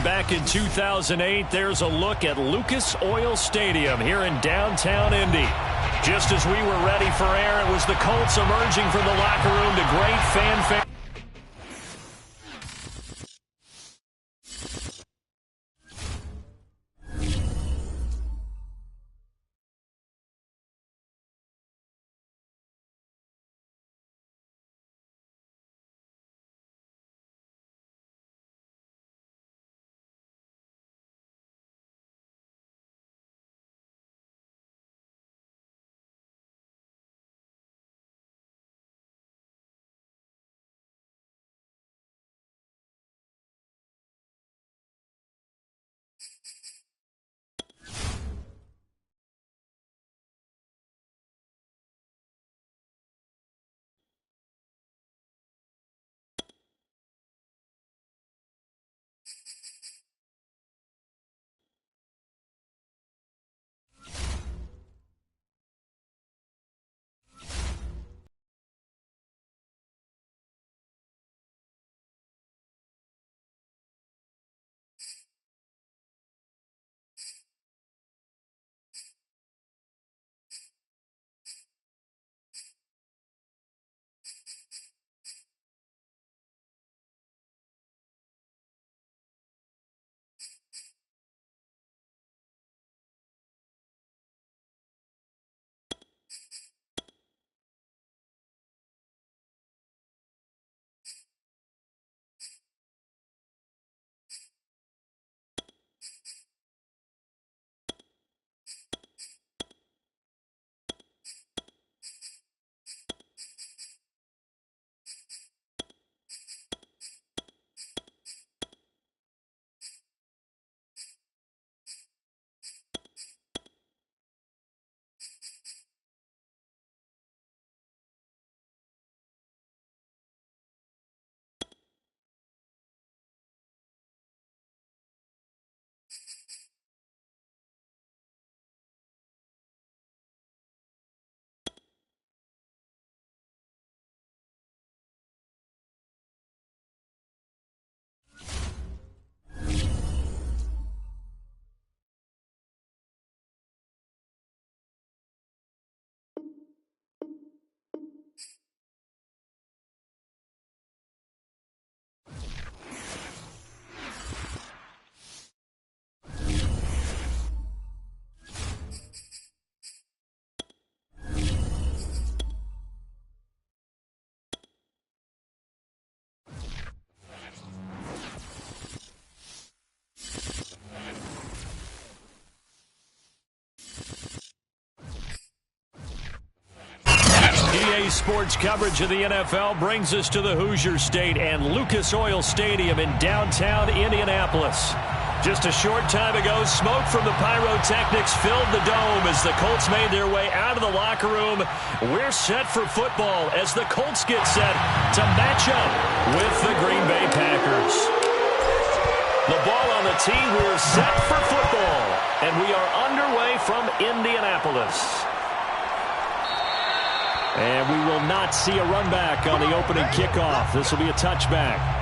back in 2008. There's a look at Lucas Oil Stadium here in downtown Indy. Just as we were ready for air, it was the Colts emerging from the locker room to great fanfare. EA Sports coverage of the NFL brings us to the Hoosier State and Lucas Oil Stadium in downtown Indianapolis. Just a short time ago, smoke from the pyrotechnics filled the dome as the Colts made their way out of the locker room. We're set for football as the Colts get set to match up with the Green Bay Packers. The ball on the tee, we're set for football, and we are underway from Indianapolis. And we will not see a run back on the opening kickoff. This will be a touchback.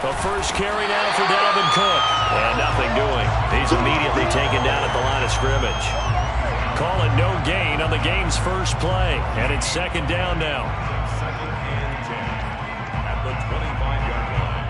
The first carry now for Dalvin Cook. And nothing doing. He's immediately taken down at the line of scrimmage. Call it no gain on the game's first play. And it's second down now. Second and 10 at the 25-yard line.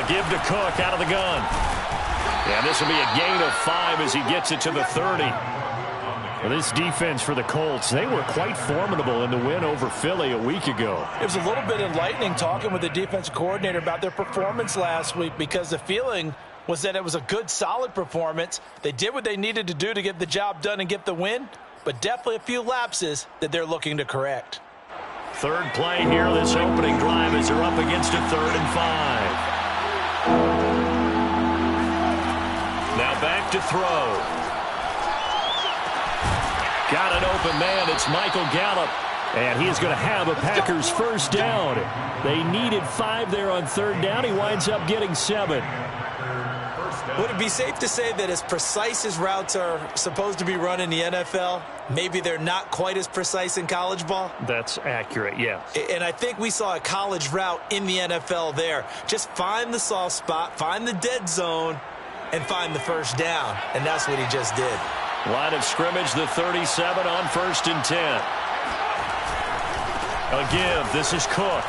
Give to Cook out of the gun. And this will be a gain of 5 as he gets it to the 30. Well, this defense for the Colts, they were quite formidable in the win over Philly a week ago. It was a little bit enlightening talking with the defensive coordinator about their performance last week, because the feeling was that it was a good, solid performance. They did what they needed to do to get the job done and get the win, but definitely a few lapses that they're looking to correct. Third play here, this opening drive as they're up against a 3rd and 5. Now back to throw. Got an open man. It's Michael Gallup. And he is going to have a Packers first down. They needed 5 there on 3rd down. He winds up getting 7. Would it be safe to say that as precise as routes are supposed to be run in the NFL, maybe they're not quite as precise in college ball? That's accurate, yeah. And I think we saw a college route in the NFL there. Just find the soft spot, find the dead zone, and find the first down. And that's what he just did. Line of scrimmage, the 37 on 1st and 10. A give. This is Cook.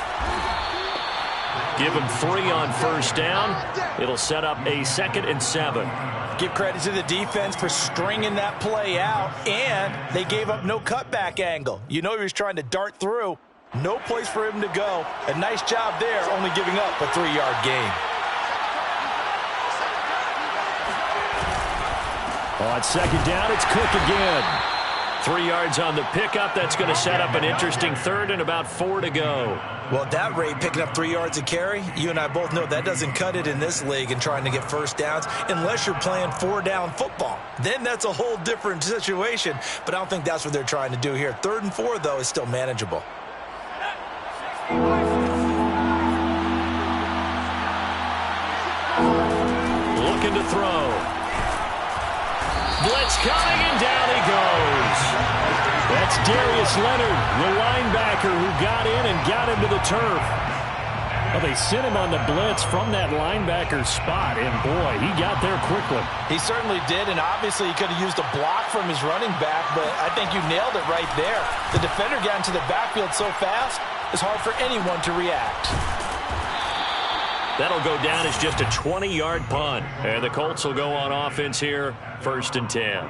Give him 3 on 1st down. It'll set up a 2nd and 7. Give credit to the defense for stringing that play out, and they gave up no cutback angle. You know he was trying to dart through. No place for him to go. A nice job there, only giving up a 3-yard gain. On 2nd down, it's Cook again. 3 yards on the pickup. That's going to set up an interesting 3rd and about 4 to go. Well, at that rate, picking up 3 yards a carry, you and I both know that doesn't cut it in this league and trying to get first downs unless you're playing 4-down football. Then that's a whole different situation, but I don't think that's what they're trying to do here. 3rd and 4, though, is still manageable. Looking to throw. Blitz coming, and down he goes. That's Darius Leonard, the linebacker who got in and got into the turf. Well, they sent him on the blitz from that linebacker spot, and boy, he got there quickly. He certainly did, and obviously he could have used a block from his running back, but I think you nailed it right there. The defender got into the backfield so fast, it's hard for anyone to react. That'll go down as just a 20-yard punt. And the Colts will go on offense here, 1st and 10.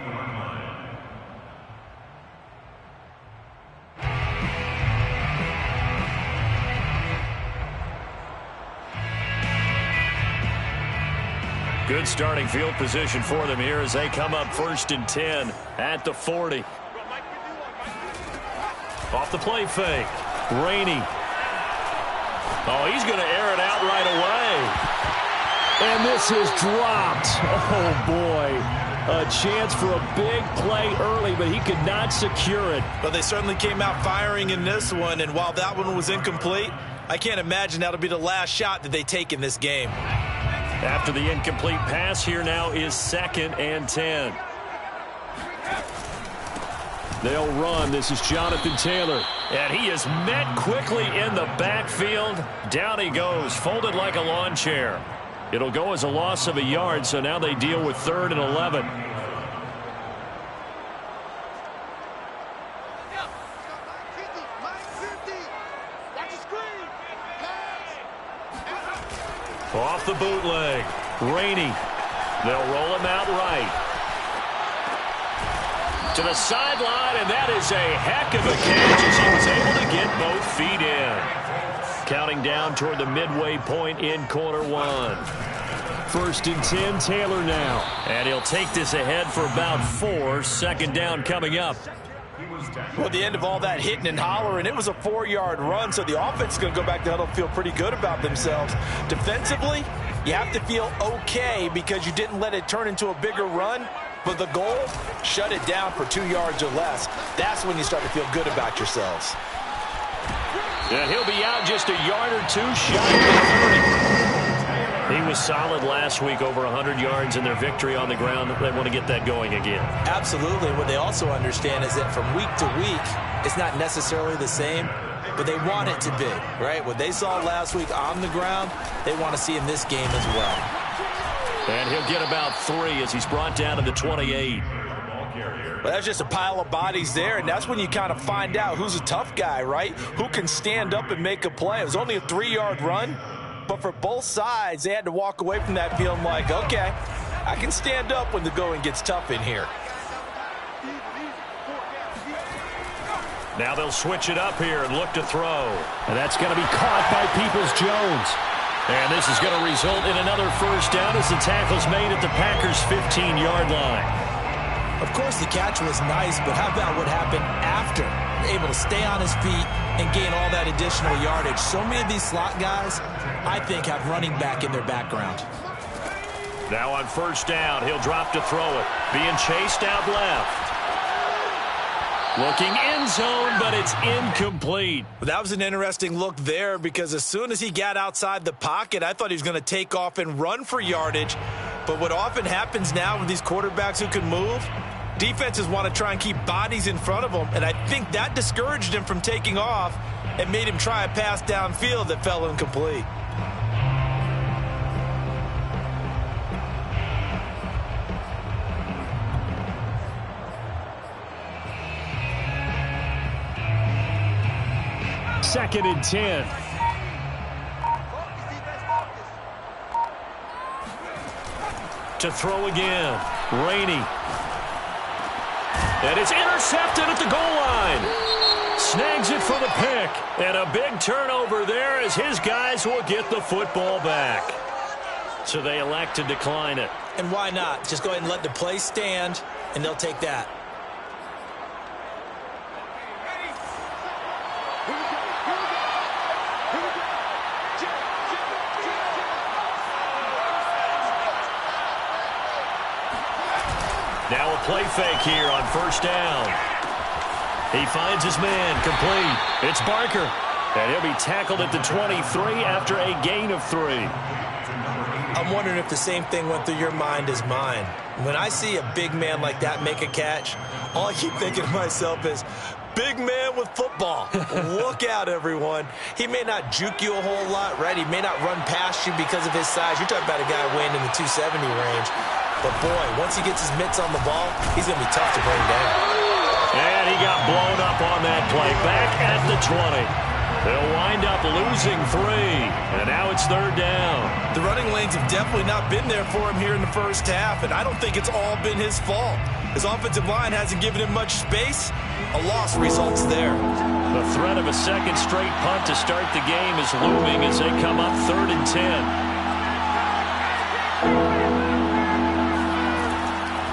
Good starting field position for them here as they come up 1st and 10 at the 40. Off the play fake. Rainey. Oh, he's going to air it out right away. And this is dropped. Oh, boy. A chance for a big play early, but he could not secure it. But they certainly came out firing in this one, and while that one was incomplete, I can't imagine that'll be the last shot that they take in this game. After the incomplete pass, here now is 2nd and 10. They'll run. This is Jonathan Taylor. And he is met quickly in the backfield. Down he goes, folded like a lawn chair. It'll go as a loss of a yard, so now they deal with 3rd and 11. Off the bootleg. Rainey. They'll roll him out right. To the sideline, and that is a heck of a catch as he was able to get both feet in. Counting down toward the midway point in quarter 1. 1st and 10, Taylor now. And he'll take this ahead for about 4. 2nd down coming up. Well, at the end of all that hitting and hollering, it was a 4-yard run, so the offense is going to go back to huddle and feel pretty good about themselves. Defensively, you have to feel okay because you didn't let it turn into a bigger run. But the goal, shut it down for 2 yards or less. That's when you start to feel good about yourselves. And he'll be out just a yard or 2 shy of the 30. He was solid last week, over 100 yards in their victory on the ground. They want to get that going again. Absolutely. What they also understand is that from week to week, it's not necessarily the same, but they want it to be, right? What they saw last week on the ground, they want to see in this game as well. And he'll get about 3 as he's brought down to the 28. Well, that's just a pile of bodies there, and that's when you kind of find out who's a tough guy, right? Who can stand up and make a play. It was only a 3-yard run, but for both sides, they had to walk away from that feeling like, okay, I can stand up when the going gets tough in here. Now they'll switch it up here and look to throw. And that's going to be caught by Peoples-Jones. And this is going to result in another first down as the tackle's made at the Packers' 15-yard line. Of course, the catch was nice, but how about what happened after? Able to stay on his feet and gain all that additional yardage. So many of these slot guys, I think, have running back in their background. Now on first down, he'll drop to throw it. Being chased out left. Looking end zone, but it's incomplete. That was an interesting look there because as soon as he got outside the pocket, I thought he was going to take off and run for yardage. But what often happens now with these quarterbacks who can move, defenses want to try and keep bodies in front of them, and I think that discouraged him from taking off and made him try a pass downfield that fell incomplete. Second and 10. To throw again. Rainey. And it's intercepted at the goal line. Snags it for the pick. And a big turnover there as his guys will get the football back. So they elect to decline it. And why not? Just go ahead and let the play stand, and they'll take that. Now a play fake here on first down. He finds his man, complete. It's Barker. And he'll be tackled at the 23 after a gain of 3. I'm wondering if the same thing went through your mind as mine. When I see a big man like that make a catch, all I keep thinking to myself is, big man with football. Look out, everyone. He may not juke you a whole lot, right? He may not run past you because of his size. You're talking about a guy weighing in the 270 range. But, boy, once he gets his mitts on the ball, he's going to be tough to bring down. And he got blown up on that play. Back at the 20. They'll wind up losing 3. And now it's third down. The running lanes have definitely not been there for him here in the first half, and I don't think it's all been his fault. His offensive line hasn't given him much space. A loss results there. The threat of a second straight punt to start the game is looming as they come up third and 10.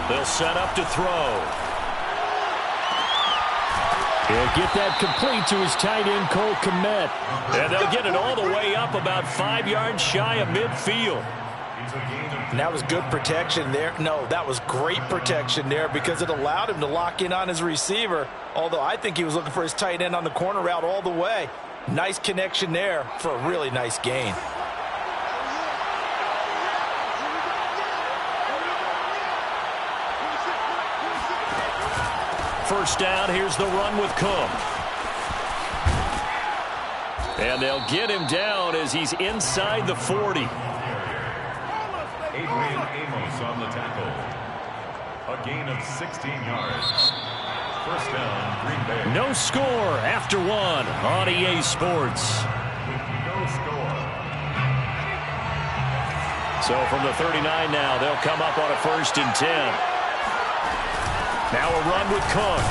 They'll set up to throw. He'll get that complete to his tight end, Cole Kmet. And they'll get it all the way up about 5 yards shy of midfield. And that was good protection there. No, that was great protection there because it allowed him to lock in on his receiver. Although I think he was looking for his tight end on the corner route all the way. Nice connection there for a really nice gain. First down, here's the run with Cook. And they'll get him down as he's inside the 40. Adrian Amos on the tackle. A gain of 16 yards. First down, Green Bay. No score after 1 on EA Sports. No score. So from the 39 now, they'll come up on a first and 10. Now a run with Cook.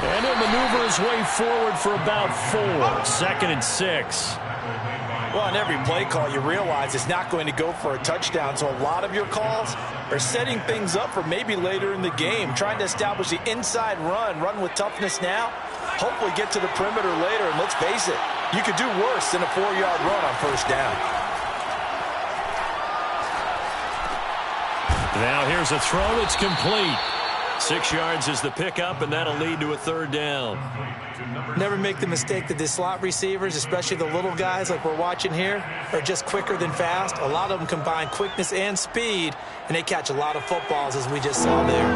And he'll maneuver his way forward for about 4. Second and 6. Well, on every play call, you realize it's not going to go for a touchdown. So a lot of your calls are setting things up for maybe later in the game, trying to establish the inside run with toughness now, hopefully get to the perimeter later. And let's face it, you could do worse than a 4-yard run on first down. Now here's a throw. It's complete. 6 yards is the pickup, and that'll lead to a third down. Never make the mistake that the slot receivers, especially the little guys like we're watching here, are just quicker than fast. A lot of them combine quickness and speed, and they catch a lot of footballs, as we just saw there.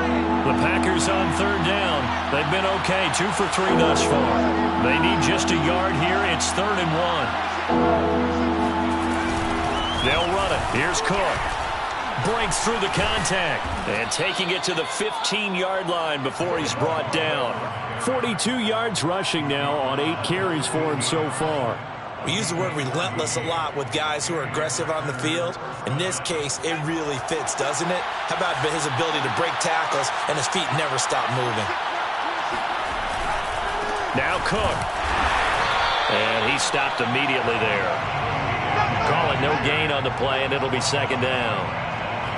The Packers on third down. They've been okay, 2 for 3 thus far. They need just a yard here. It's third and 1. They'll run it. Here's Cook. Breaks through the contact and taking it to the 15-yard line before he's brought down. 42 yards rushing now on 8 carries for him so far. We use the word relentless a lot with guys who are aggressive on the field. In this case, it really fits, doesn't it? How about his ability to break tackles and his feet never stop moving? Now Cook. And he stopped immediately there. Call it no gain on the play, and it'll be second down.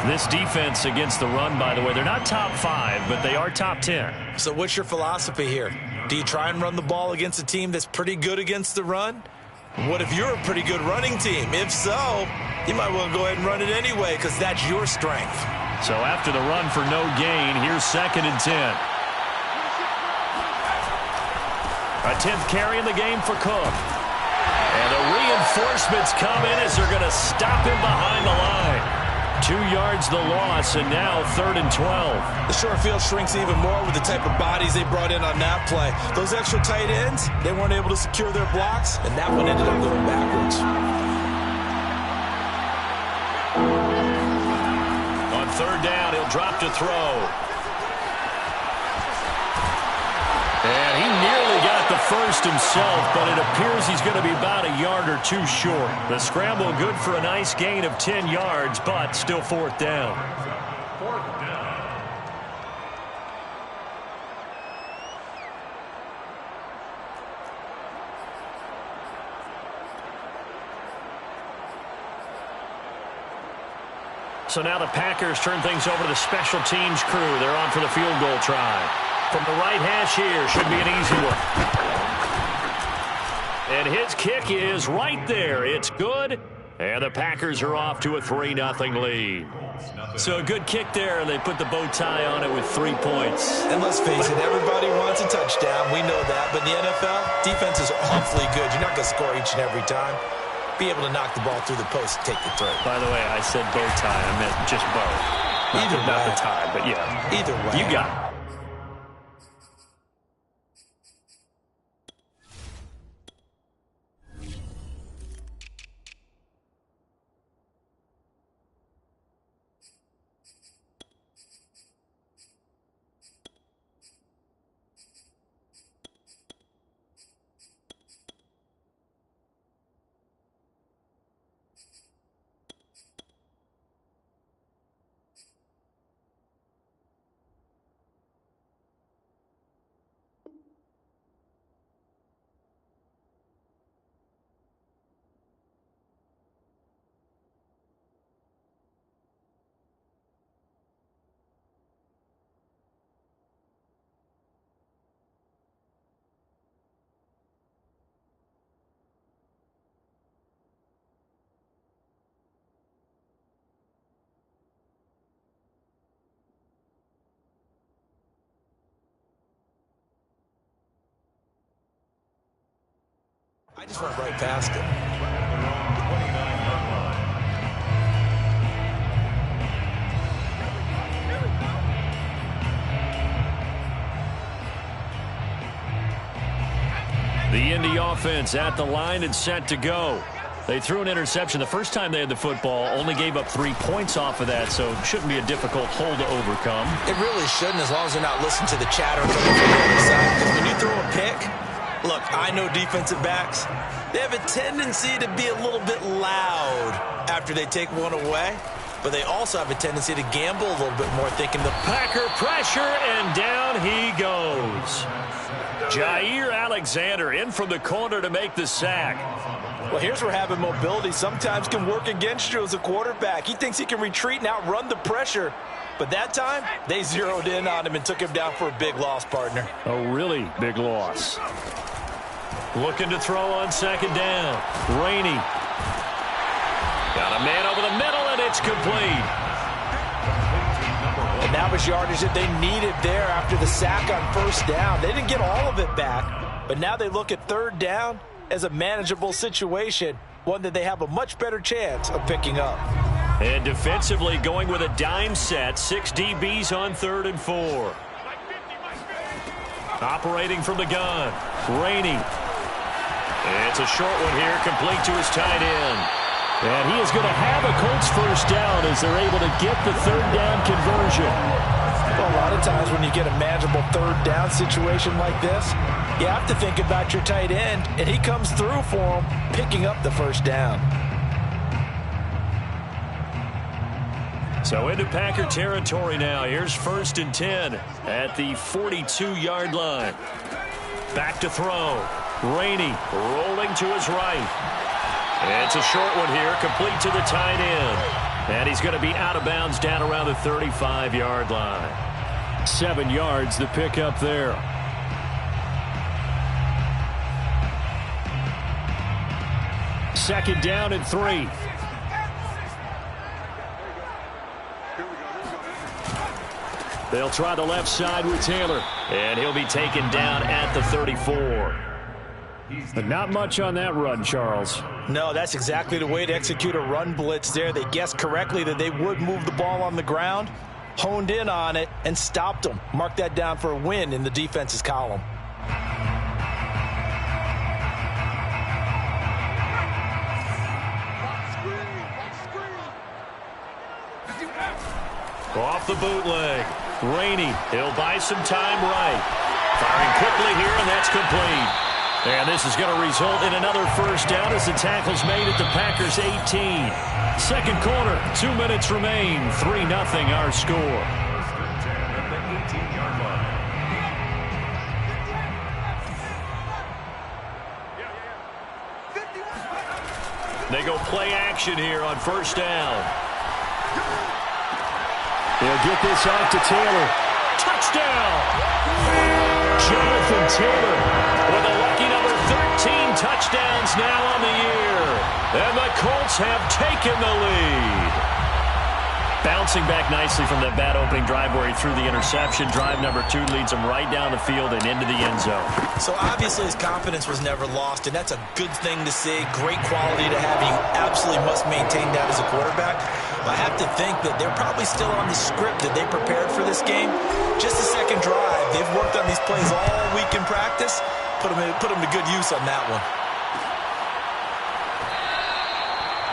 This defense against the run, by the way, they're not top 5, but they are top 10. So what's your philosophy here? Do you try and run the ball against a team that's pretty good against the run? What if you're a pretty good running team? If so, you might well go ahead and run it anyway because that's your strength. So after the run for no gain, here's second and 10. A 10th carry in the game for Cook. And the reinforcements come in as they're going to stop him behind the line. 2 yards the loss, and now 3rd and 12. The short field shrinks even more with the type of bodies they brought in on that play. Those extra tight ends, they weren't able to secure their blocks, and that one ended up going backwards. On 3rd down, he'll drop to throw. And he nearly got the first himself, but it appears he's going to be about a yard or 2 short. The scramble good for a nice gain of 10 yards, but still 4th down. So now the Packers turn things over to the special teams crew. They're on for the field goal try. From the right hash here, should be an easy one. And his kick is right there. It's good. And the Packers are off to a 3-0 lead. So a good kick there, and they put the bow tie on it with 3 points. And let's face it, everybody wants a touchdown. We know that. But in the NFL, defense is awfully good. You're not going to score each and every time. Be able to knock the ball through the post and take the throw. By the way, I said bow tie. I meant just bow. Not the tie, but yeah. Either way. You got it. I just went right past it. The Indy offense at the line and set to go. They threw an interception the first time they had the football, only gave up 3 points off of that, so it shouldn't be a difficult hole to overcome. It really shouldn't, as long as they're not listening to the chatter coming from the other side. Because when you throw a pick, look, I know defensive backs, they have a tendency to be a little bit loud after they take one away, but they also have a tendency to gamble a little bit more, thinking the Packer pressure, and down he goes. Jair Alexander in from the corner to make the sack. Well, here's where having mobility sometimes can work against you as a quarterback. He thinks he can retreat and outrun the pressure. But that time, they zeroed in on him and took him down for a big loss, partner. A really big loss. Looking to throw on second down. Rainey. Got a man over the middle, and it's complete. And that was yardage that they needed there after the sack on first down. They didn't get all of it back, but now they look at third down as a manageable situation, one that they have a much better chance of picking up. And defensively going with a dime set, 6 DBs on 3rd and 4. Operating from the gun, Rainey. It's a short one here, complete to his tight end. And he is going to have a Colts first down as they're able to get the 3rd down conversion. Well, a lot of times when you get a manageable 3rd down situation like this, you have to think about your tight end, and he comes through for him, picking up the first down. So into Packer territory now. Here's 1st and 10 at the 42-yard line. Back to throw. Rainey rolling to his right. It's a short one here, complete to the tight end. And he's going to be out of bounds down around the 35-yard line. 7 yards the pickup there. Second down and 3. They'll try the left side with Taylor. And he'll be taken down at the 34. But not much on that run, Charles. No, that's exactly the way to execute a run blitz there. They guessed correctly that they would move the ball on the ground, honed in on it, and stopped them. Mark that down for a win in the defense's column. Off the bootleg. Rainey, he'll buy some time right. Firing quickly here, and that's complete. And this is going to result in another first down as the tackle's made at the Packers' 18. Second quarter, 2 minutes remain. 3-0 our score. First and 10 at the 18-yard line. They go play action here on first down. They'll get this off to Taylor. Touchdown! Jonathan Taylor with a lucky number 13 touchdowns now on the year. And the Colts have taken the lead. Bouncing back nicely from that bad opening drive where he threw the interception. Drive number 2 leads him right down the field and into the end zone. So obviously his confidence was never lost, and that's a good thing to see. Great quality to have. You absolutely must maintain that as a quarterback. I have to think that they're probably still on the script that they prepared for this game. Just a second drive. They've worked on these plays all week in practice. Put them to good use on that one.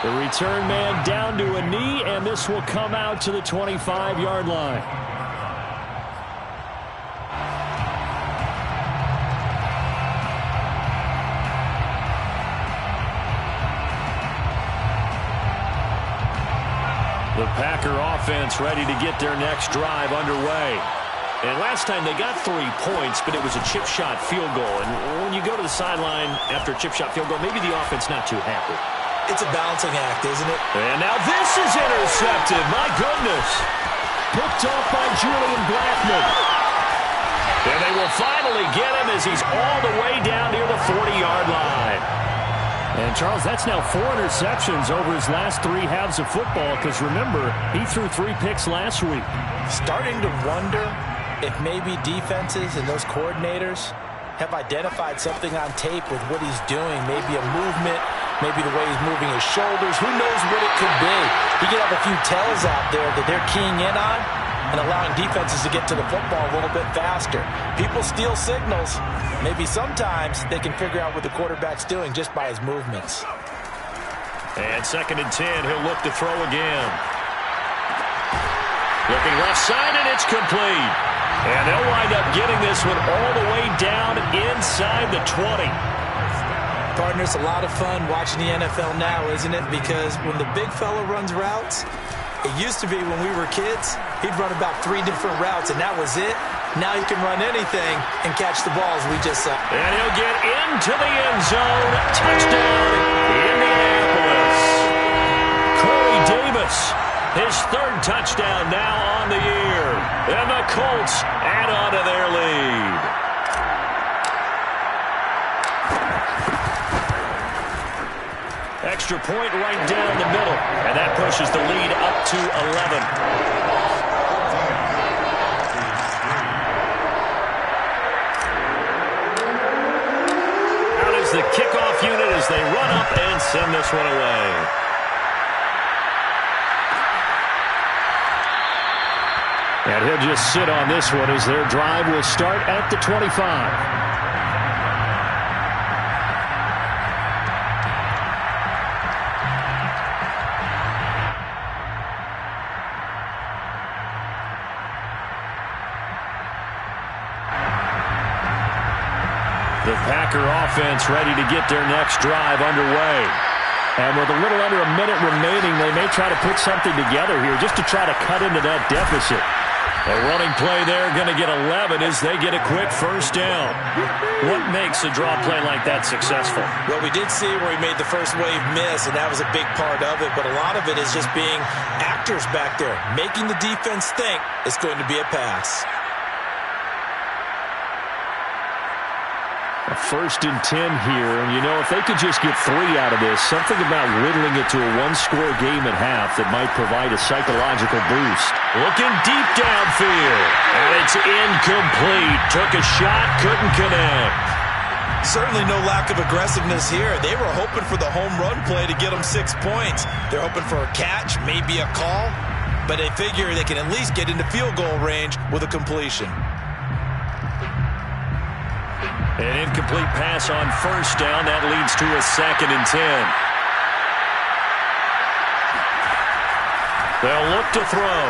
The return man down to a knee, and this will come out to the 25-yard line. The Packer offense ready to get their next drive underway. And last time they got 3 points, but it was a chip shot field goal. And when you go to the sideline after a chip shot field goal, maybe the offense not too happy. It's a balancing act, isn't it? And now this is intercepted. My goodness. Picked off by Julian Blackmon. And they will finally get him as he's all the way down near the 40-yard line. And, Charles, that's now 4 interceptions over his last 3 halves of football because, remember, he threw 3 picks last week. Starting to wonder if maybe defenses and those coordinators have identified something on tape with what he's doing. Maybe a movement, maybe the way he's moving his shoulders. Who knows what it could be? He could have a few tells out there that they're keying in on and allowing defenses to get to the football a little bit faster. People steal signals. Maybe sometimes they can figure out what the quarterback's doing just by his movements. And second and 10, he'll look to throw again. Looking left side, and it's complete. And they'll wind up getting this one all the way down inside the 20. Partner, it's a lot of fun watching the NFL now, isn't it? Because when the big fella runs routes, it used to be when we were kids, he'd run about 3 different routes, and that was it. Now he can run anything and catch the balls we just saw. And he'll get into the end zone. Touchdown, Indianapolis. Corey Davis, his 3rd touchdown now on the year. And the Colts add on to their lead. Extra point right down the middle. And that pushes the lead up to 11. The kickoff unit as they run up and send this one away. And he'll just sit on this one as their drive will start at the 25. The Packer offense ready to get their next drive underway. And with a little under a minute remaining, they may try to put something together here just to try to cut into that deficit. A running play there, going to get 11 as they get a quick first down. What makes a draw play like that successful? Well, we did see where he made the first wave miss, and that was a big part of it. But a lot of it is just being actors back there, making the defense think it's going to be a pass. A 1st and 10 here, and if they could just get 3 out of this, something about whittling it to a one-score game at half that might provide a psychological boost. Looking deep downfield, and it's incomplete. Took a shot, couldn't connect. Certainly no lack of aggressiveness here. They were hoping for the home run play to get them 6 points. They're hoping for a catch, maybe a call, but they figure they can at least get into field goal range with a completion. An incomplete pass on 1st down. That leads to a 2nd and 10. They'll look to throw.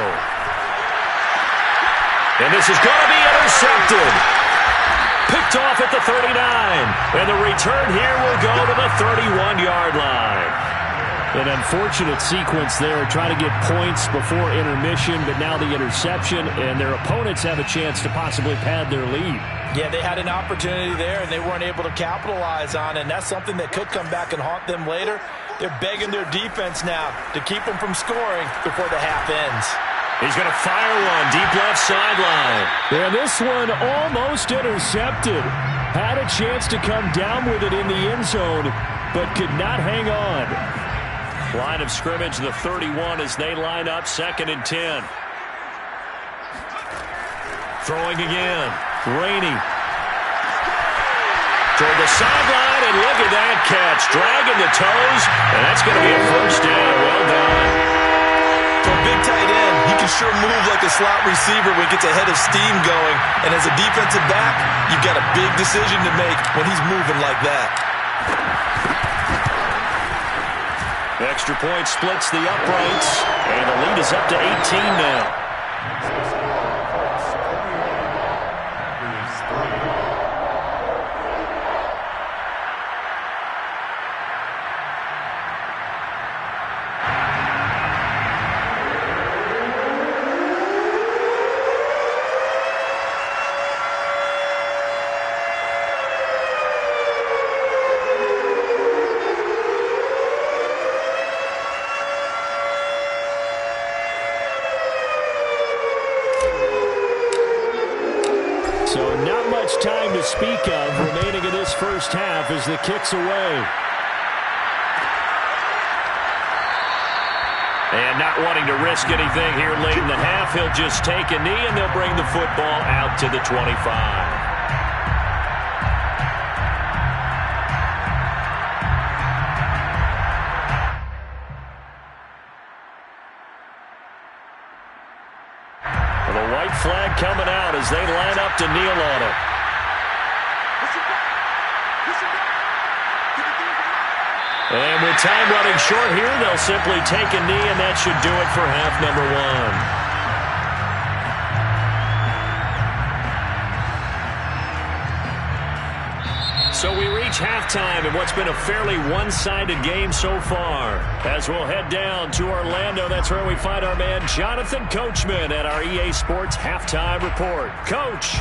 And this is going to be intercepted. Picked off at the 39. And the return here will go to the 31-yard line. An unfortunate sequence there, trying to get points before intermission, but now the interception, and their opponents have a chance to possibly pad their lead. Yeah, they had an opportunity there, and they weren't able to capitalize on it, and that's something that could come back and haunt them later. They're begging their defense now to keep them from scoring before the half ends. He's going to fire one deep left sideline. And this one almost intercepted. Had a chance to come down with it in the end zone, but could not hang on. Line of scrimmage, the 31 as they line up, 2nd and 10. Throwing again. Rainey. Toward the sideline, and look at that catch. Dragging the toes, and that's going to be a 1st down. Well done. For a big tight end, he can sure move like a slot receiver when he gets a head of steam going. And as a defensive back, you've got a big decision to make when he's moving like that. Extra point splits the uprights, and the lead is up to 18 now. Time to speak of remaining in this first half as the kick's away. And not wanting to risk anything here late in the half, he'll just take a knee and they'll bring the football out to the 25. The white flag coming out as they line up to kneel on it. And with time running short here, they'll simply take a knee, and that should do it for half number 1. So we reach halftime in what's been a fairly one-sided game so far. As we'll head down to Orlando, that's where we find our man Jonathan Coachman at our EA Sports Halftime Report. Coach.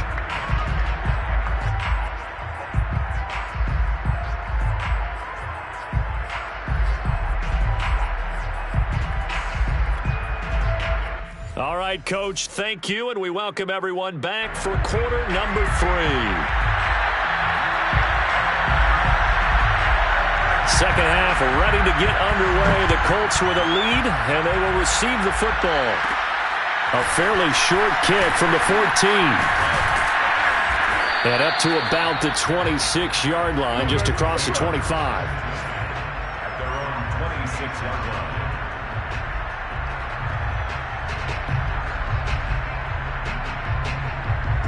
All right, Coach, thank you, and we welcome everyone back for quarter number 3. Second half ready to get underway. The Colts with a lead, and they will receive the football. A fairly short kick from the 14. And up to about the 26-yard line, just across the 25. At their own 26-yard line.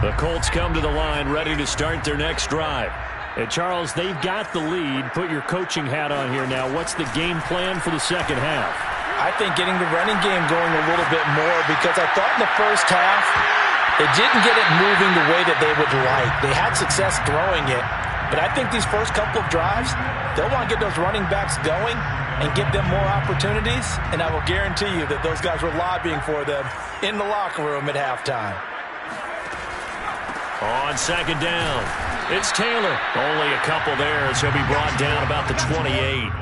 The Colts come to the line ready to start their next drive. And Charles, they've got the lead. Put your coaching hat on here now. What's the game plan for the second half? I think getting the running game going a little bit more, because I thought in the first half they didn't get it moving the way that they would like. They had success throwing it, But I think these first couple of drives, they'll want to get those running backs going and give them more opportunities. And I will guarantee you that those guys were lobbying for them in the locker room at halftime. On second down, it's Taylor. Only a couple there as he'll be brought down about the 28.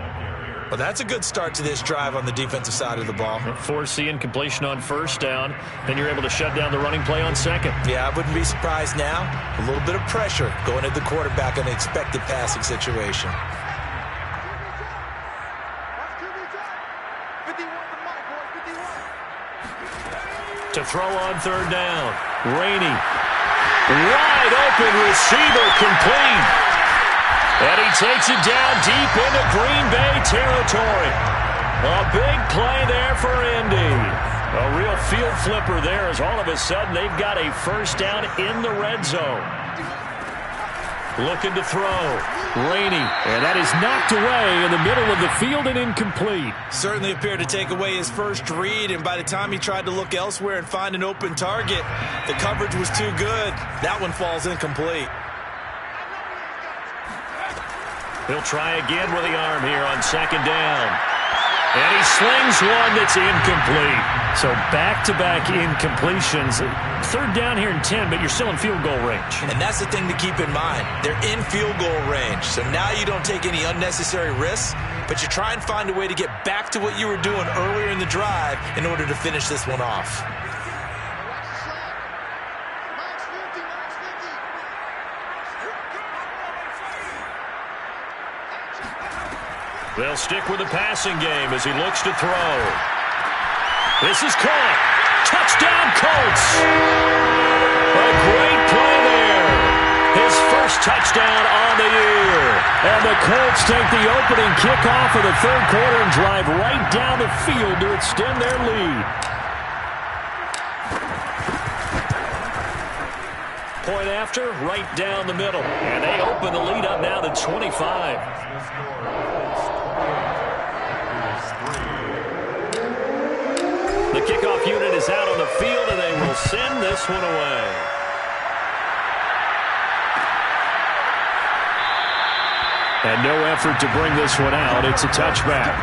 Well, that's a good start to this drive on the defensive side of the ball. Force the incompletion on first down. Then you're able to shut down the running play on second. Yeah, I wouldn't be surprised now. A little bit of pressure going at the quarterback in an expected passing situation. To throw on third down. Rainey. Wide open receiver complete. And he takes it down deep into Green Bay territory. A big play there for Indy. A real field flipper there as all of a sudden they've got a first down in the red zone. Looking to throw. Rainey. And that is knocked away in the middle of the field and incomplete. Certainly appeared to take away his first read, and by the time he tried to look elsewhere and find an open target, the coverage was too good. That one falls incomplete. He'll try again with the arm here on second down. And he slings one that's incomplete. So back-to-back incompletions. Third down here in 10, but you're still in field goal range. And that's the thing to keep in mind. They're in field goal range. So now you don't take any unnecessary risks, but you try and find a way to get back to what you were doing earlier in the drive in order to finish this one off. They'll stick with the passing game as he looks to throw. This is caught. Touchdown, Colts. A great play there. His first touchdown on the year. And the Colts take the opening kickoff of the third quarter and drive right down the field to extend their lead. Point after, right down the middle. And they open the lead up now to 25. The kickoff unit is out on the field, and they will send this one away. And no effort to bring this one out. It's a touchback.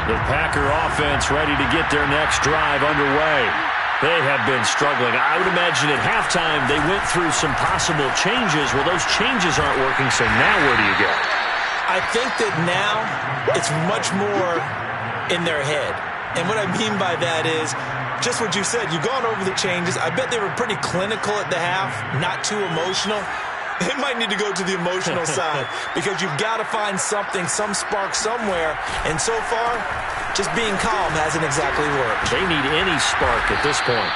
The Packer offense ready to get their next drive underway. They have been struggling. I would imagine at halftime they went through some possible changes. Well, those changes aren't working, so now where do you go? I think that now it's much more in their head. And what I mean by that is just what you said. You've gone over the changes. I bet they were pretty clinical at the half, not too emotional. They might need to go to the emotional side because you've got to find something, some spark somewhere. And so far, just being calm hasn't exactly worked. They need any spark at this point.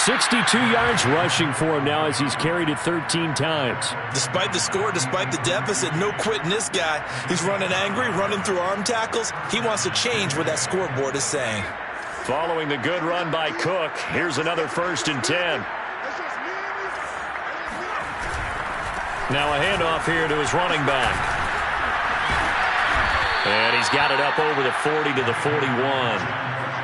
62 yards rushing for him now as he's carried it 13 times. Despite the score, despite the deficit, no quitting this guy. He's running angry, running through arm tackles. He wants to change what that scoreboard is saying. Following the good run by Cook, here's another 1st and 10. Now a handoff here to his running back. And he's got it up over the 40 to the 41.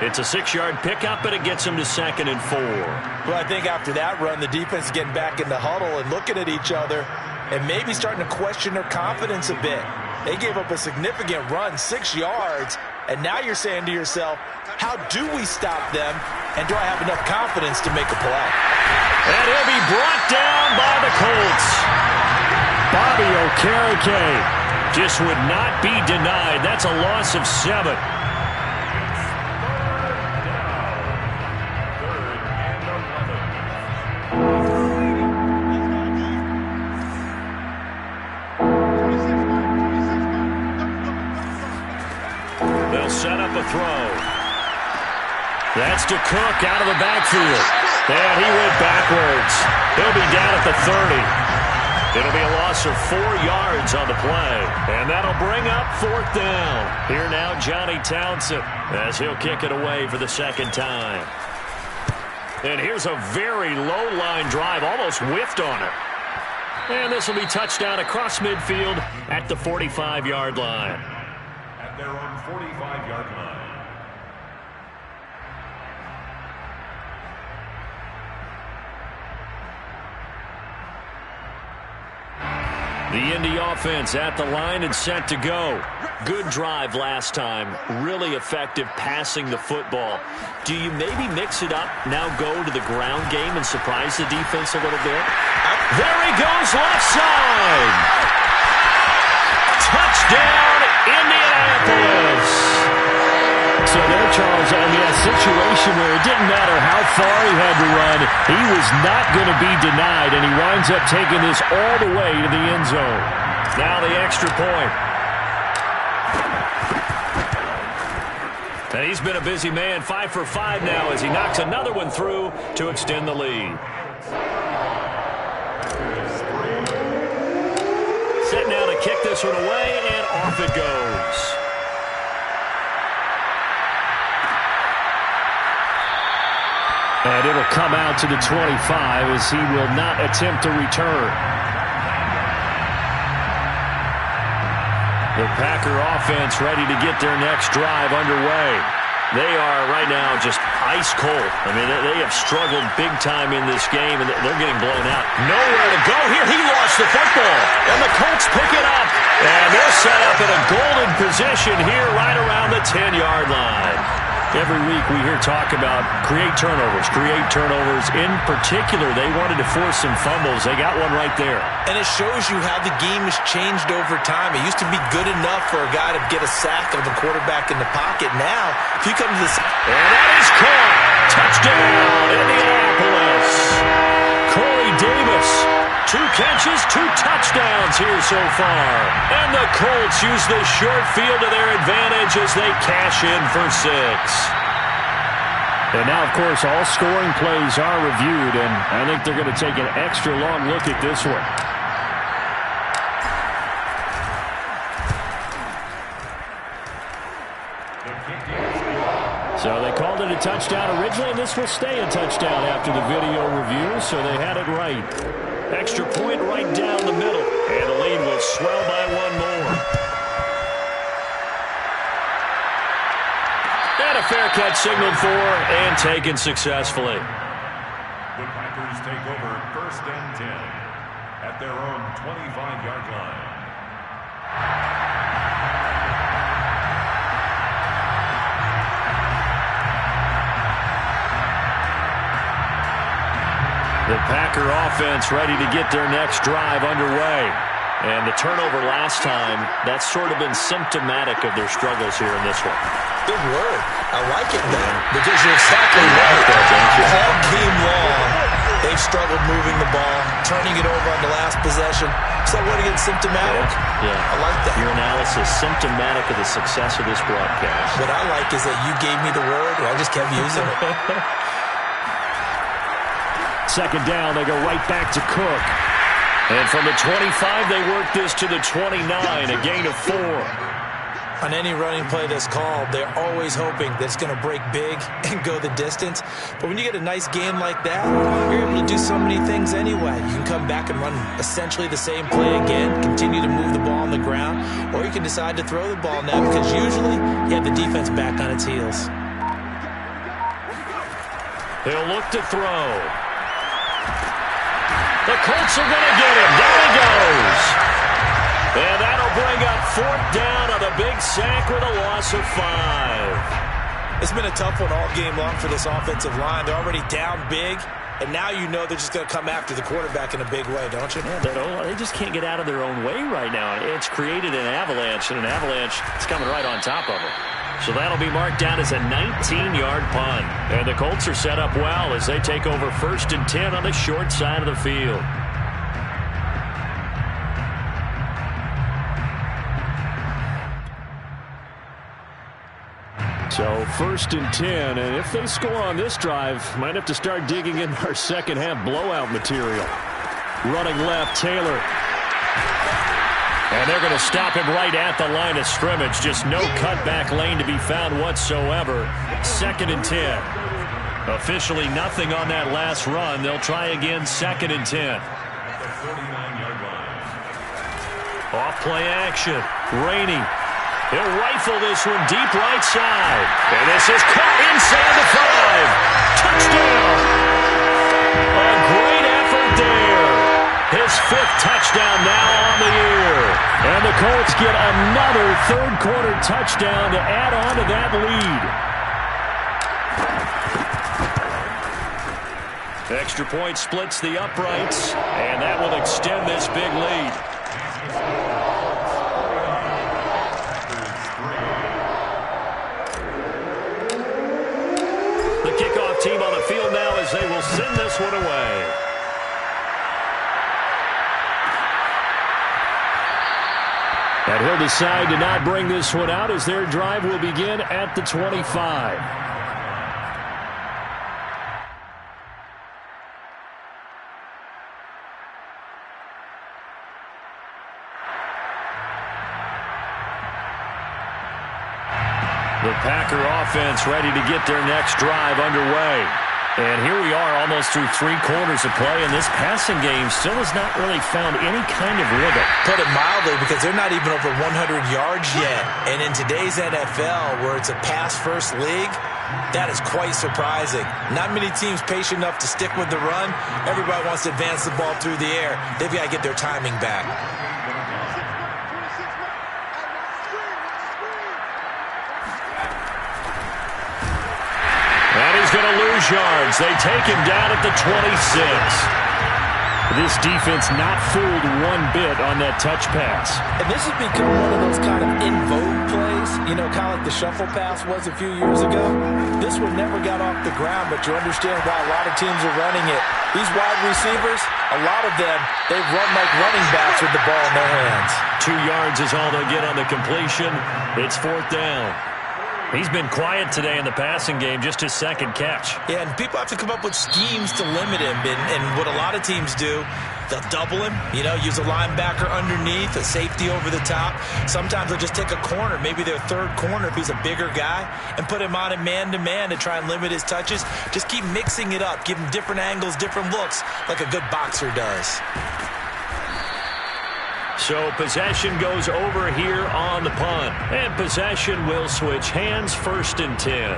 It's a 6-yard pickup, and it gets him to 2nd and 4. Well, I think after that run, the defense is getting back in the huddle and looking at each other and maybe starting to question their confidence a bit. They gave up a significant run, 6 yards, and now you're saying to yourself, how do we stop them, and do I have enough confidence to make a play? And he'll be brought down by the Colts. Bobby Okereke just would not be denied. That's a loss of 7. They'll set up a throw. That's to Cook out of the backfield. And he went backwards. He'll be down at the 30. It'll be a loss of 4 yards on the play. And that'll bring up 4th down. Here now, Johnny Townsend, as he'll kick it away for the 2nd time. And here's a very low-line drive, almost whiffed on it. And this will be touchdown across midfield at the 45-yard line. At their own 45-yard line, The Indy offense at the line and set to go. Good drive last time. Really effective passing the football. Do you maybe mix it up, now go to the ground game and surprise the defense a little bit? There he goes, left side. Touchdown, Indianapolis. So there, Charles, I mean, a situation where it didn't matter how far he had to run, he was not going to be denied, and he winds up taking this all the way to the end zone. Now the extra point. And he's been a busy man, 5 for 5 now as he knocks another one through to extend the lead. Set now to kick this one away, and off it goes. And it'll come out to the 25 as he will not attempt to return. The Packer offense ready to get their next drive underway. They are right now just ice cold. I mean, they have struggled big time in this game, and they're getting blown out. Nowhere to go here. He lost the football, and the Colts pick it up. And they're set up in a golden position here right around the 10-yard line. Every week we hear talk about create turnovers. In particular, they wanted to force some fumbles. They got one right there. And it shows you how the game has changed over time. It used to be good enough for a guy to get a sack of a quarterback in the pocket. Now, if you come to this... And that is caught. Touchdown, Indianapolis. Corey Davis. 2 catches, 2 touchdowns here so far. And the Colts use the short field to their advantage as they cash in for 6. And now, of course, all scoring plays are reviewed, and I think they're going to take an extra long look at this one. So they called it a touchdown originally, and this will stay a touchdown after the video review, so they had it right. Extra point right down the middle, and the lead will swell by 1 more. And a fair catch signaled for and taken successfully. The Packers take over 1st and 10 at their own 25-yard line. The Packer offense ready to get their next drive underway. And the turnover last time, that's sort of been symptomatic of their struggles here in this one. Good word. I like it, though, because you're exactly right. All game long, they've struggled moving the ball, turning it over on the last possession. Is that word again, symptomatic? Yeah. I like that. Your analysis, symptomatic of the success of this broadcast. What I like is that you gave me the word, and I just kept using it. Second down, they go right back to Cook. And from the 25, they work this to the 29, a gain of 4. On any running play that's called, they're always hoping that it's going to break big and go the distance. But when you get a nice game like that, you're able to do so many things anyway. You can come back and run essentially the same play again, continue to move the ball on the ground, or you can decide to throw the ball now because usually you have the defense back on its heels. He'll look to throw. The Colts are going to get him. Down he goes. And that'll bring up 4th down on a big sack with a loss of 5. It's been a tough one all game long for this offensive line. They're already down big, and now you know they're just going to come after the quarterback in a big way, don't you? Yeah, they just can't get out of their own way right now. It's created an avalanche, and an avalanche is coming right on top of them. So that'll be marked down as a 19-yard punt. And the Colts are set up well as they take over 1st and 10 on the short side of the field. So 1st and 10, and if they score on this drive, might have to start digging in our second half blowout material. Running left, Taylor. And they're going to stop him right at the line of scrimmage. Just no cutback lane to be found whatsoever. 2nd and 10. Officially nothing on that last run. They'll try again 2nd and 10. Off play action. Rainey. He'll rifle this one deep right side. And this is caught inside the 5. Touchdown. A great effort there. His 5th touchdown now on the year. And the Colts get another third-quarter touchdown to add on to that lead. Extra point splits the uprights, and that will extend this big lead. The kickoff team on the field now as they will send this one away. And he'll decide to not bring this one out as their drive will begin at the 25. The Packer offense ready to get their next drive underway. And here we are almost through 3 quarters of play, and this passing game still has not really found any kind of rhythm. Put it mildly, because they're not even over 100 yards yet. And in today's NFL, where it's a pass-first league, that is quite surprising. Not many teams patient enough to stick with the run. Everybody wants to advance the ball through the air. They've got to get their timing back. Going to lose yards. They take him down at the 26. This defense not fooled one bit on that touch pass. And this has become one of those kind of in vogue plays, you know, kind of like the shuffle pass was a few years ago. This one never got off the ground, but you understand why a lot of teams are running it. These wide receivers, a lot of them, they've run like running backs with the ball in their hands. 2 yards is all they'll get on the completion. It's 4th down. He's been quiet today in the passing game, just his 2nd catch. Yeah, and people have to come up with schemes to limit him. And what a lot of teams do, they'll double him, you know, use a linebacker underneath, a safety over the top. Sometimes they'll just take a corner, maybe their 3rd corner if he's a bigger guy, and put him on a man-to-man to try and limit his touches. Just keep mixing it up, give him different angles, different looks, like a good boxer does. So possession goes over here on the punt. And possession will switch hands, 1st and 10.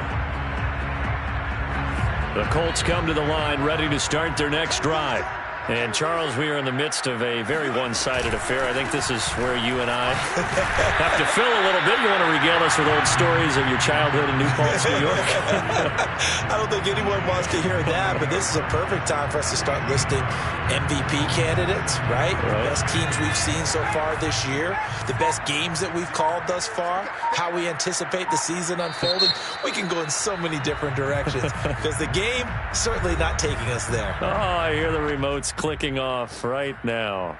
The Colts come to the line ready to start their next drive. And, Charles, we are in the midst of a very one-sided affair. I think this is where you and I have to fill a little bit. You want to regale us with old stories of your childhood in New Paltz, New York? I don't think anyone wants to hear that, but this is a perfect time for us to start listing MVP candidates, right? The best teams we've seen so far this year, the best games that we've called thus far, how we anticipate the season unfolding. We can go in so many different directions because the game certainly not taking us there. Oh, I hear the remotes clicking off right now.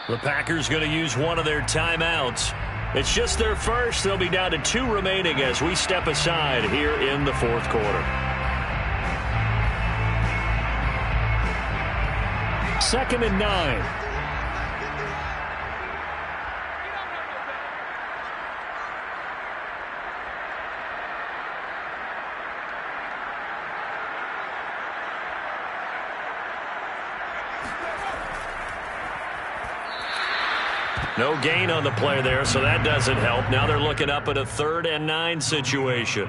The Packers going to use one of their timeouts. It's just their first. They'll be down to 2 remaining as we step aside here in the 4th quarter. 2nd and 9. No gain on the play there, so that doesn't help. Now they're looking up at a 3rd and 9 situation.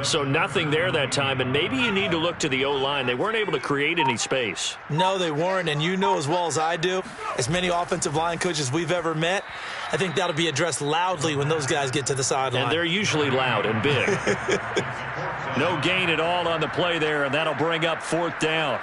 So nothing there that time, and maybe you need to look to the O-line. They weren't able to create any space. No, they weren't, and you know as well as I do, as many offensive line coaches we've ever met, I think that'll be addressed loudly when those guys get to the sideline. And they're usually loud and big. No gain at all on the play there, and that'll bring up 4th down.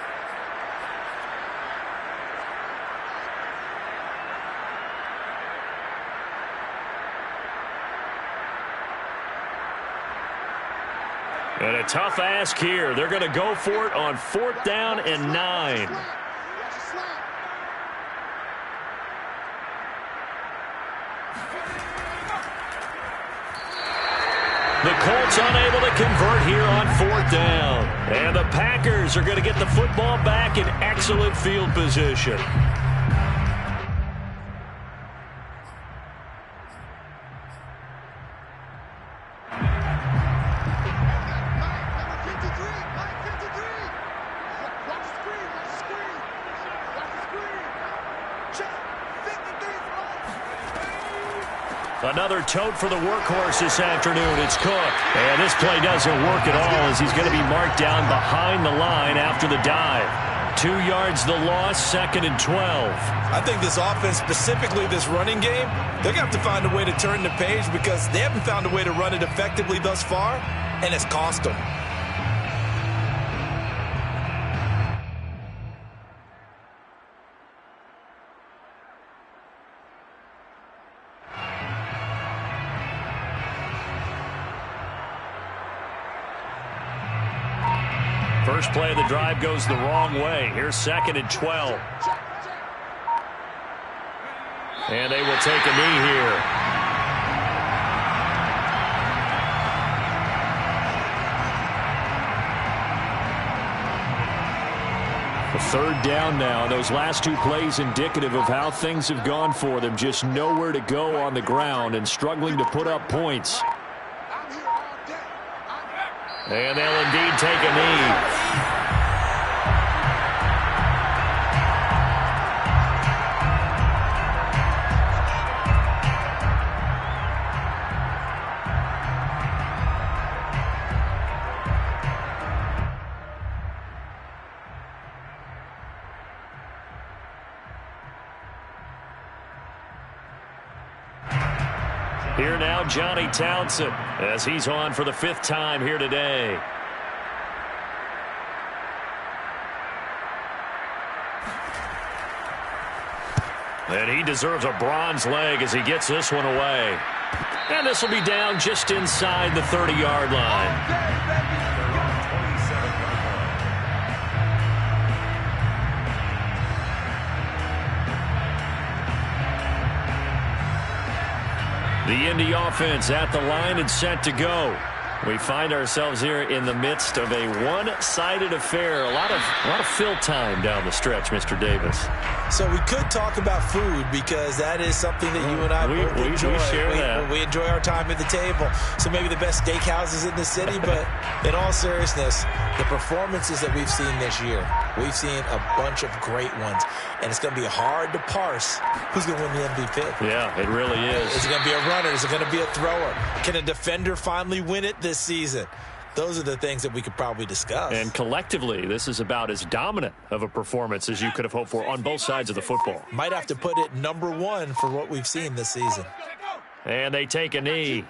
And a tough ask here. They're going to go for it on 4th down and 9. The Colts unable to convert here on 4th down. And the Packers are going to get the football back in excellent field position. Another tote for the workhorse this afternoon. It's Cook. And this play doesn't work at all as he's going to be marked down behind the line after the dive. 2 yards the loss, 2nd and 12. I think this offense, specifically this running game, they're going to have to find a way to turn the page because they haven't found a way to run it effectively thus far, and it's cost them. First play of the drive goes the wrong way. Here's 2nd and 12. And they will take a knee here. A 3rd down now. Those last 2 plays indicative of how things have gone for them. Just nowhere to go on the ground and struggling to put up points. And they'll indeed take a knee. Here now, Johnny Townsend, as he's on for the 5th time here today. And he deserves a bronze leg as he gets this one away. And this will be down just inside the 30-yard line. The Indy offense at the line and set to go. We find ourselves here in the midst of a one-sided affair. A lot of fill time down the stretch, Mr. Davis. So we could talk about food because that is something that you and I both enjoy. We share that. We enjoy our time at the table. So maybe the best steakhouses in the city, but in all seriousness, the performances that we've seen this year, we've seen a bunch of great ones. And it's going to be hard to parse who's going to win the MVP. Yeah, it really is. Is it going to be a runner? Is it going to be a thrower? Can a defender finally win it this season? Those are the things that we could probably discuss. And collectively, this is about as dominant of a performance as you could have hoped for on both sides of the football. Might have to put it #1 for what we've seen this season. And they take a knee.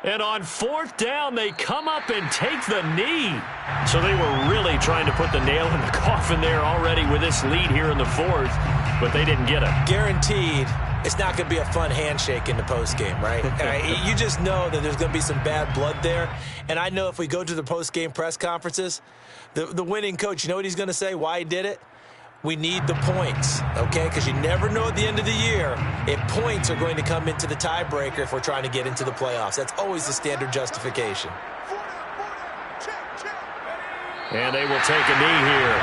And on 4th down, they come up and take the knee. So they were really trying to put the nail in the coffin there already with this lead here in the 4th, but they didn't get it. Guaranteed, it's not going to be a fun handshake in the postgame, right? You just know that there's going to be some bad blood there. And I know if we go to the postgame press conferences, the winning coach, you know what he's going to say, why he did it? We need the points, okay? Because you never know at the end of the year if points are going to come into the tiebreaker if we're trying to get into the playoffs. That's always the standard justification. And they will take a knee here.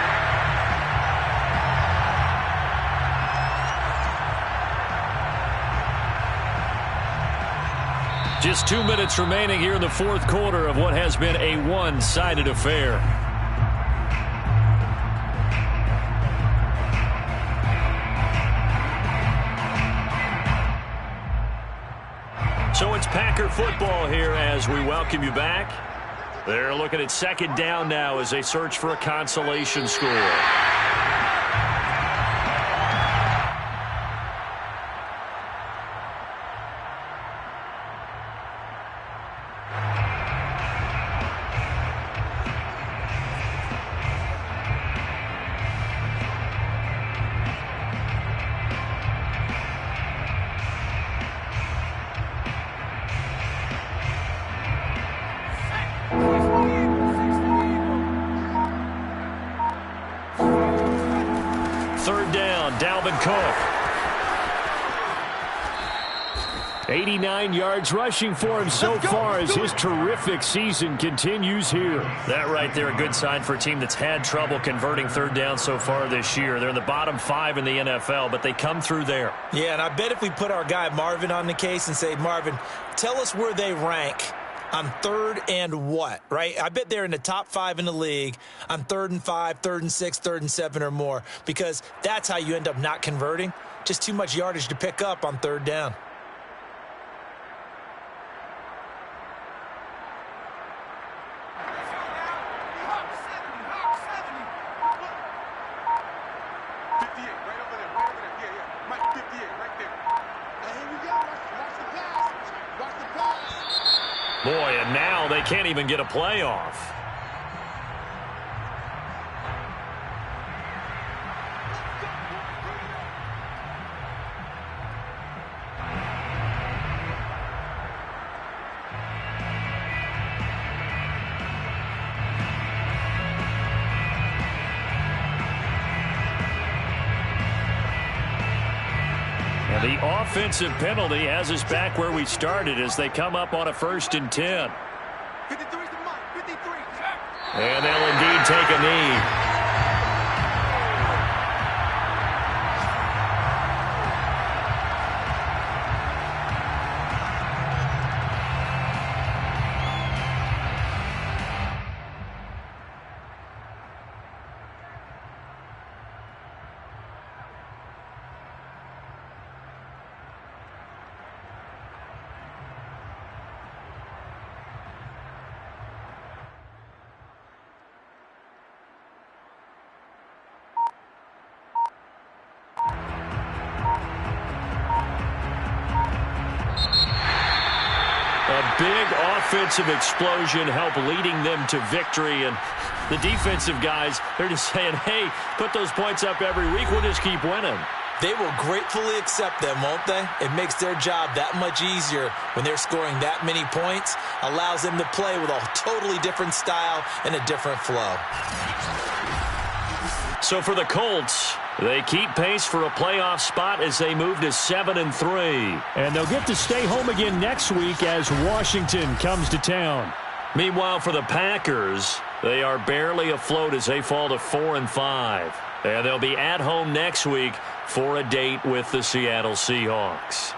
Just 2 minutes remaining here in the 4th quarter of what has been a one-sided affair. So it's Packer football here as we welcome you back. They're looking at 2nd down now as they search for a consolation score. third down. Dalvin Cook. 89 yards rushing for him so far as his terrific season continues here. That right there, a good sign for a team that's had trouble converting third down so far this year. They're in the bottom 5 in the NFL, but they come through there. Yeah, and I bet if we put our guy Marvin on the case and say, Marvin, tell us where they rank on third and what, right? I bet they're in the top 5 in the league on 3rd and 5, 3rd and 6, 3rd and 7 or more, because that's how you end up not converting. Just too much yardage to pick up on third down. Boy, and now they can't even get a playoff. The offensive penalty has us back where we started as they come up on a 1st and 10. 53 is the mark. 53. And they'll indeed take a knee. A big offensive explosion helped leading them to victory. And the defensive guys, they're just saying, hey, put those points up every week. We'll just keep winning. They will gratefully accept them, won't they? It makes their job that much easier when they're scoring that many points. Allows them to play with a totally different style and a different flow. So for the Colts, they keep pace for a playoff spot as they move to 7-3. And they'll get to stay home again next week as Washington comes to town. Meanwhile, for the Packers, they are barely afloat as they fall to 4-5. And they'll be at home next week for a date with the Seattle Seahawks.